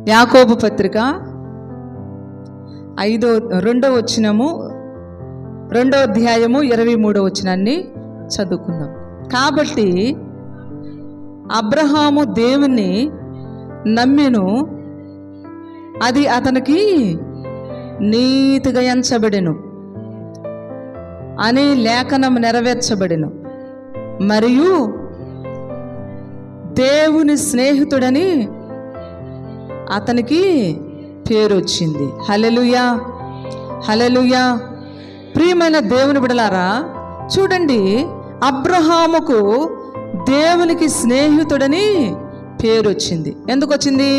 యాకోబు పత్రిక 2వ వచనము 2వ అధ్యాయము 23వ వచనాన్ని చదువుకుందాం. కాబట్టి అబ్రహాము దేవుని నమ్మెను, అది అతనికి నీతిగా ఎంచబడెను అని లేఖనం నెరవేర్చబడెను, మరియు దేవుని స్నేహితుడని అతనికి పేరు వచ్చింది. హల్లెలూయా, హల్లెలూయా. ప్రియమైన దేవుని బిడ్డలారా, చూడండి, అబ్రహాముకు దేవునికి స్నేహితుడని పేరు వచ్చింది. ఎందుకు వచ్చింది?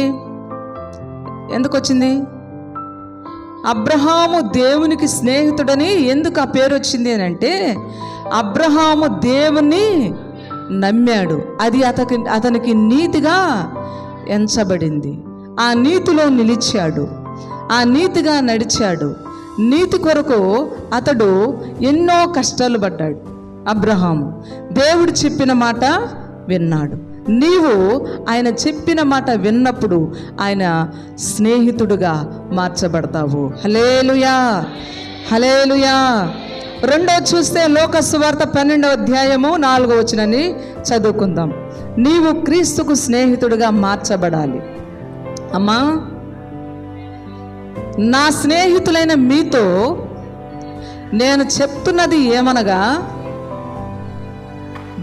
అబ్రహాము దేవునికి స్నేహితుడని ఎందుకు ఆ పేరు వచ్చింది అని అంటే, అబ్రహాము దేవుని నమ్మాడు, అది అతనికి నీతిగా ఎంచబడింది. ఆ నీతిలో నిలిచాడు, ఆ నీతిగా నడిచాడు. నీతి కొరకు అతడు ఎన్నో కష్టాలు పడ్డాడు. అబ్రహాము దేవుడు చెప్పిన మాట విన్నాడు. నీవు ఆయన చెప్పిన మాట విన్నప్పుడు ఆయన స్నేహితుడుగా మార్చబడతావు. హల్లెలూయా, హల్లెలూయా. రెండో చూస్తే లోక సువార్త 12వ అధ్యాయము 4వ వచనాన్ని చదువుకుందాం. నీవు క్రీస్తుకు స్నేహితుడిగా మార్చబడాలి. అమ్మా, నా స్నేహితులైన మీతో నేను చెప్తున్నది ఏమనగా,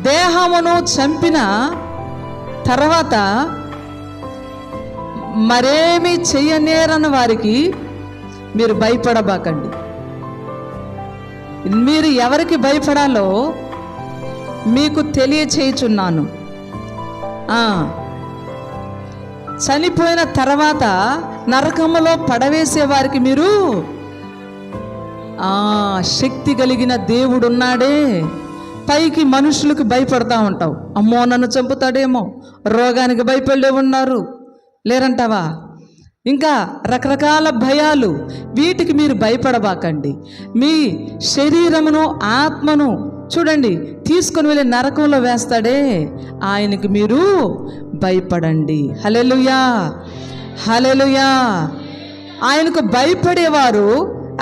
దేహమును చంపిన తర్వాత మరేమీ చెయ్యనేరని వారికి మీరు భయపడబాకండి. మీరు ఎవరికి భయపడాలో మీకు తెలియచేయుచున్నాను. చనిపోయిన తర్వాత నరకములో పడవేసే వారికి మీరు శక్తి కలిగిన దేవుడు ఉన్నాడే. పైకి మనుషులకు భయపడతా ఉంటావు, అమ్మో నన్ను చంపుతాడేమో, రోగానికి భయపడే ఉన్నారు లేరంటావా, ఇంకా రకరకాల భయాలు, వీటికి మీరు భయపడబాకండి. మీ శరీరమును ఆత్మను చూడండి తీసుకొని వెళ్ళి నరకంలో వేస్తాడే, ఆయనకి మీరు భయపడండి. హల్లెలూయా, హల్లెలూయా. ఆయనకు భయపడేవారు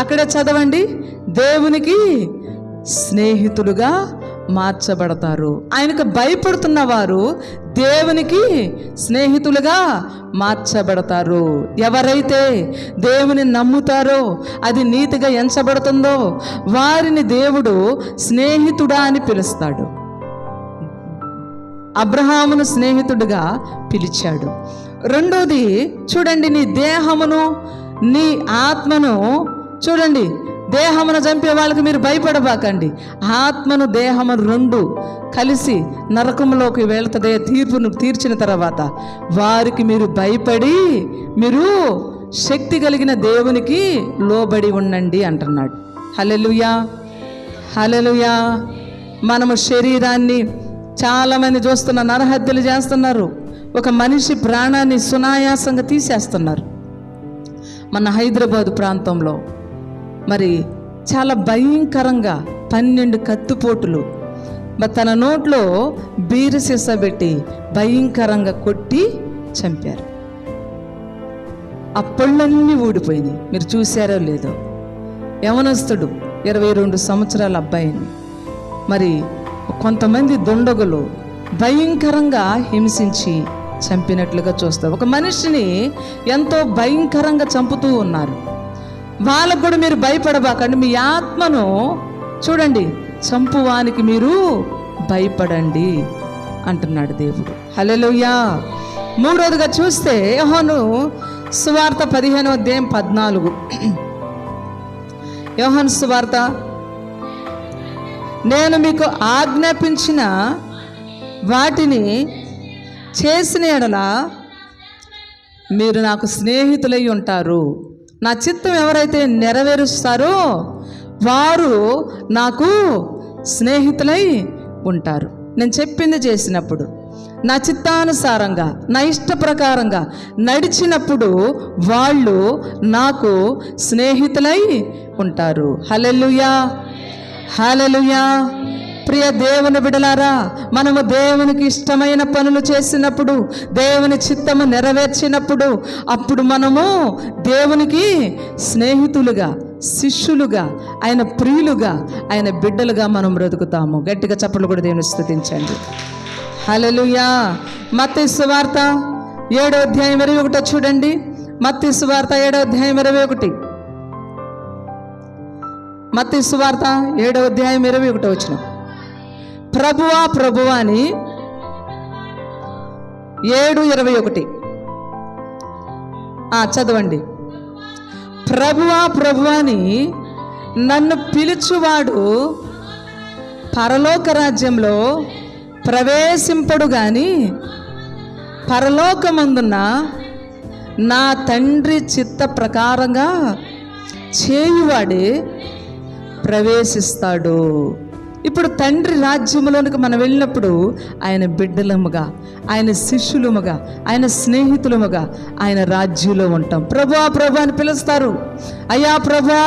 అక్కడే చదవండి, దేవునికి స్నేహితులుగా మార్చబడతారు. ఆయనకు భయపడుతున్న వారు దేవునికి స్నేహితులుగా మార్చబడతారు. ఎవరైతే దేవుని నమ్ముతారో, అది నీతిగా ఎంచబడుతుందో, వారిని దేవుడు స్నేహితుడా అని పిలుస్తాడు. అబ్రహామును స్నేహితుడిగా పిలిచాడు. రెండోది చూడండి, నీ దేహమును నీ ఆత్మను చూడండి, దేహమును చంపే వాళ్ళకి మీరు భయపడబాకండి. ఆత్మను దేహమును రెండు కలిసి నరకంలోకి వెళ్తదే, తీర్పును తీర్చిన తర్వాత వారికి మీరు భయపడి మీరు శక్తి కలిగిన దేవునికి లోబడి ఉండండి అంటున్నాడు. హల్లెలూయా, హల్లెలూయా. మనము శరీరాన్ని చాలామంది చూస్తున్న నరహత్యలు చేస్తున్నారు. ఒక మనిషి ప్రాణాన్ని సునాయాసంగా తీసేస్తున్నారు. మన హైదరాబాదు ప్రాంతంలో మరి చాలా భయంకరంగా 12 కత్తిపోటులు, తన నోట్లో బీరు సీసా పెట్టి భయంకరంగా కొట్టి చంపారు. ఆ పళ్ళన్నీ ఊడిపోయినాయి. మీరు చూశారో లేదో, యవనస్తుడు 22 సంవత్సరాల అబ్బాయిని మరి కొంతమంది దుండగులు భయంకరంగా హింసించి చంపినట్లుగా చూస్తారు. ఒక మనిషిని ఎంతో భయంకరంగా చంపుతూ ఉన్నారు. వాళ్ళకు కూడా మీరు భయపడబాకండి. మీ ఆత్మను చూడండి చంపువానికి మీరు భయపడండి అంటున్నాడు దేవుడు. హల్లెలూయా. మూడోదిగా చూస్తే యోహాను సువార్త 15వ అధ్యాయం 14. యోహాను సువార్త, నేను మీకు ఆజ్ఞాపించిన వాటిని చేసిన యెడల మీరు నాకు స్నేహితులై ఉంటారు. నా చిత్తం ఎవరైతే నెరవేరుస్తారో వారు నాకు స్నేహితులై ఉంటారు. నేను చెప్పింది చేసినప్పుడు, నా చిత్తానుసారంగా, నా ఇష్ట ప్రకారంగా నడిచినప్పుడు వాళ్ళు నాకు స్నేహితులై ఉంటారు. హల్లెలూయా, హల్లెలూయా. ప్రియ దేవుని బిడ్డలారా, మనము దేవునికి ఇష్టమైన పనులు చేసినప్పుడు, దేవుని చిత్తము నెరవేర్చినప్పుడు, అప్పుడు మనము దేవునికి స్నేహితులుగా, శిష్యులుగా, ఆయన ప్రియులుగా, ఆయన బిడ్డలుగా మనం బ్రతుకుతాము. గట్టిగా చప్పట్లు కూడా దేవుని స్తుతించండి. హల్లెలూయా. మత్తయి సువార్త 7వ అధ్యాయం 21 చూడండి. మత్తయి సువార్త 7వ అధ్యాయం 21. మత్తయి సువార్త 7వ అధ్యాయం 21 వచనం. ప్రభువా ప్రభువా అని 7:21 చదవండి. ప్రభువా ప్రభువా అని నన్ను పిలుచువాడు పరలోక రాజ్యంలో ప్రవేశింపడు గాని పరలోకమందున్న నా తండ్రి చిత్త ప్రకారంగా చేయువాడే ప్రవేశిస్తాడు. ఇప్పుడు తండ్రి రాజ్యములోనికి మనం వెళ్ళినప్పుడు ఆయన బిడ్డలముగా, ఆయన శిష్యులముగా, ఆయన స్నేహితులముగా ఆయన రాజ్యంలో ఉంటాం. ప్రభువా ప్రభు అని పిలుస్తారు. అయ్యా ప్రభువా,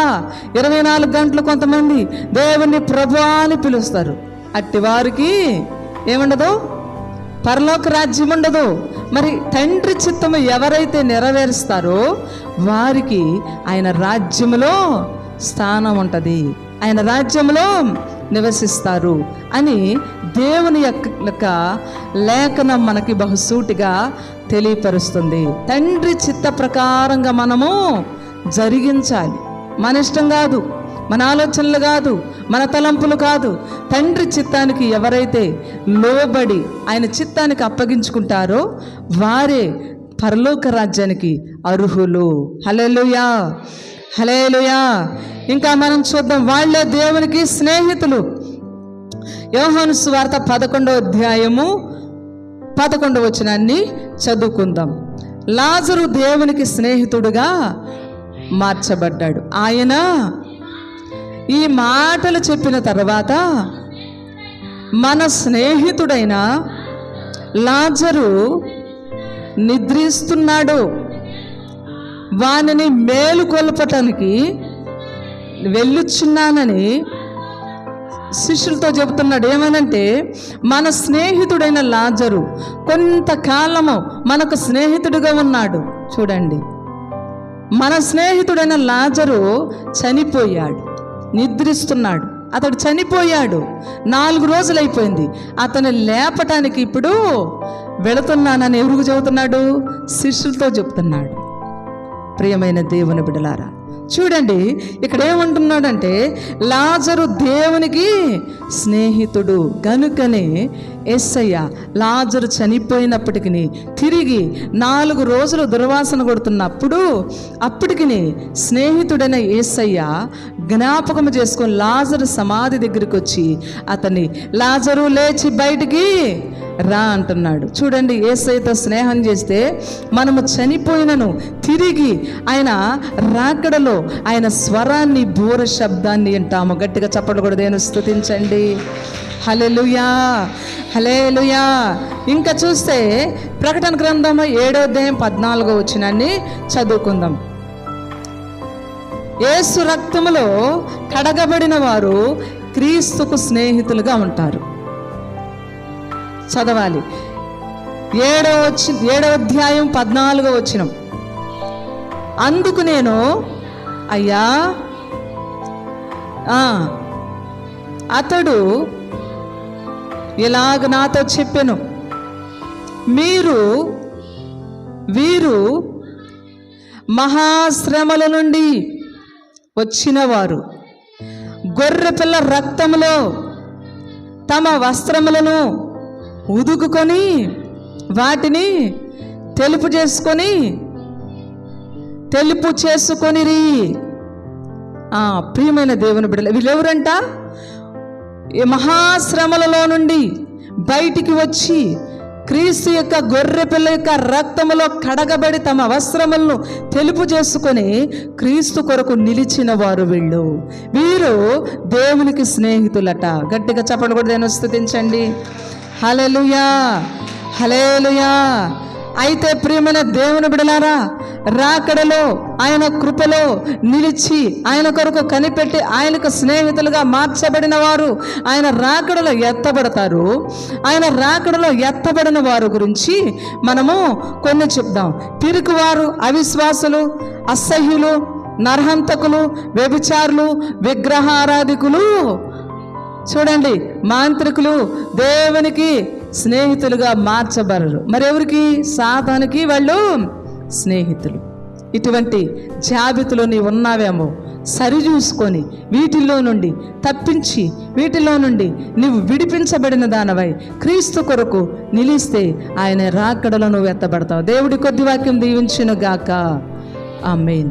24 గంటలు కొంతమంది దేవుని ప్రభువా అని పిలుస్తారు. అట్టి వారికి ఏముండదు? పరలోక రాజ్యం ఉండదు. మరి తండ్రి చిత్తము ఎవరైతే నెరవేరుస్తారో వారికి ఆయన రాజ్యములో స్థానం ఉంటుంది, ఆయన రాజ్యంలో నివసిస్తారు అని దేవుని యొక్క లేఖనం మనకి బహుసూటిగా తెలియపరుస్తుంది. తండ్రి చిత్త ప్రకారంగా మనము జరిగించాలి. మన ఇష్టం కాదు, మన ఆలోచనలు కాదు, మన తలంపులు కాదు. తండ్రి చిత్తానికి ఎవరైతే లోబడి ఆయన చిత్తానికి అప్పగించుకుంటారో వారే పరలోక రాజ్యానికి అర్హులు. హల్లెలూయా, హల్లెలూయా. ఇంకా మనం చూద్దాం, వాళ్ళే దేవునికి స్నేహితులు. యోహాను సువార్త 11వ అధ్యాయము 11వ వచనాన్ని చదువుకుందాం. లాజరు దేవునికి స్నేహితుడుగా మార్చబడ్డాడు. ఆయన ఈ మాటలు చెప్పిన తర్వాత మన స్నేహితుడైన లాజరు నిద్రిస్తున్నాడు, వానిని మేలుకొల్పటానికి వెళ్ళుచున్నానని శిష్యులతో చెబుతున్నాడు. ఏమనంటే, మన స్నేహితుడైన లాజరు కొంతకాలము మనకు స్నేహితుడుగా ఉన్నాడు. చూడండి, మన స్నేహితుడైన లాజరు చనిపోయాడు, నిద్రిస్తున్నాడు. అతడు చనిపోయాడు, 4 రోజులు అయిపోయింది. అతను లేపటానికి ఇప్పుడు వెళుతున్నానని ఎవరికి చెబుతున్నాడు? శిష్యులతో చెబుతున్నాడు. ప్రియమైన దేవుని బిడ్డలారా, చూడండి ఇక్కడ ఏమంటున్నాడంటే, లాజరు దేవునికి స్నేహితుడు గనుకనే యేసయ్య లాజరు చనిపోయినప్పటికీ తిరిగి 4 రోజులు దుర్వాసన కొడుతున్నప్పుడు అప్పటికి స్నేహితుడైన యేసయ్య జ్ఞాపకం చేసుకొని లాజరు సమాధి దగ్గరికి వచ్చి అతన్ని, లాజరు లేచి బయటికి రా అంటున్నాడు. చూడండి, యేసయ్యతో స్నేహం చేస్తే మనము చనిపోయినను తిరిగి ఆయన రాకడలో ఆయన స్వరాన్ని, బూర శబ్దాన్ని వింటాము. గట్టిగా చప్పట్లు కూడా దేవుని స్తుతించండి. హల్లెలూయా, హల్లెలూయా. ఇంకా చూస్తే ప్రకటన గ్రంథం 7వ అధ్యాయం 14వ వచనాన్ని చదువుకుందాం. యేసు రక్తములో కడగబడిన వారు క్రీస్తుకు స్నేహితులుగా ఉంటారు. చదవాలి. 7వ అధ్యాయం 14వ వచనం. అందుకు నేను, అయ్యా, అతడు ఇలాగ నాతో చెప్పెను, వీరు మహాశ్రమల నుండి వచ్చినవారు, గొర్రెపిల్ల రక్తములో తమ వస్త్రములను ఉదుకుకొని వాటిని తెలుపు చేసుకొనిరి. ప్రియమైన దేవుని బిడ్డలు, వీళ్ళెవరంట? ఈ మహాశ్రమలలో నుండి బయటికి వచ్చి క్రీస్తు యొక్క గొర్రెపిల్ల యొక్క రక్తములో కడగబడి తమ వస్త్రములను తెలుపు చేసుకొని క్రీస్తు కొరకు నిలిచిన వారు వీరు దేవునికి స్నేహితులట. గట్టిగా చప్పట్లు కూడా దేని స్తుతించండి. హల్లెలూయా, హల్లెలూయా. అయితే ప్రియమైన దేవుని బిడ్డలారా, రాకడలో ఆయన కృపలో నిలిచి ఆయన కొరకు కనిపెట్టి ఆయనకు స్నేహితులుగా మార్చబడిన వారు ఆయన రాకడలో ఎత్తబడతారు. ఆయన రాకడలో ఎత్తబడిన వారు గురించి మనము కొన్ని చెప్దాం. పిరికివారు, అవిశ్వాసులు, అసహ్యులు, నరహంతకులు, వ్యభిచారులు, విగ్రహారాధికులు, చూడండి మాంత్రికులు దేవునికి స్నేహితులుగా మార్చబడరు. మరెవరికి? సాతానుకి వాళ్ళు స్నేహితులు. ఇటువంటి జాబితాలో నీవు ఉన్నావేమో సరిచూసుకొని వీటిల్లో నుండి తప్పించి వీటిలో నుండి నువ్వు విడిపించబడిన దానవై క్రీస్తు కొరకు నిలిస్తే ఆయన రాకడలో నువ్వు ఎత్తబడతావు. దేవుడి కొద్ది వాక్యం దీవించును గాక. ఆమేన్.